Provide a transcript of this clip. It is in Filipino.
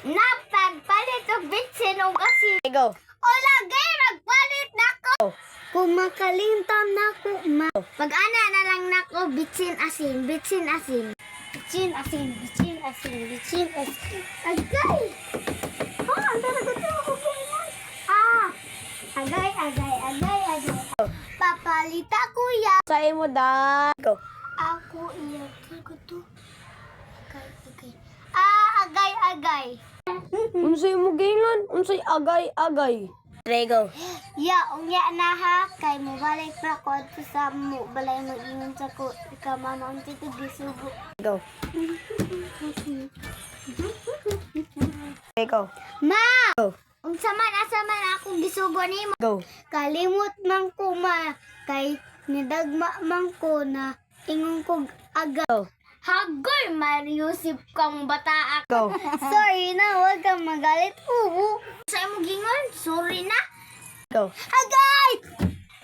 Napagpalit og bitsin og asin. Go. O lagay, nagpalit na ko. Kung makalimtam na ko, pag-ana na lang na ko, bitsin asin, bitsin asin. Bitsin asin, bitsin asin, bitsin asin. Agay! Ang talaga ito ako ganyan. Agay, agay, agay, agay. Papalita kuya. Sa imo da. Go. Ako iya. Talaga to. Agay, agay. Agay, agay. Unsay mo gingan? Unsay agay-agay? Go. Ya, unya na ha. Kay mo balik pra ko ato sa mo. Balay mo ingon sa ko. Ika mama, ang tito gisugo. Go. Go. Ma! Go. Unsa man asa man akong gisugo nimo. Go. Kalimot man ko ma. Kay nidagma man ko na ingon ko aga. Go. Hagoy, Mariusip kang bata Go. Sorry na, huwag kang magalit. Uwu. Sa mo gingon, sorry na. Go. Agay!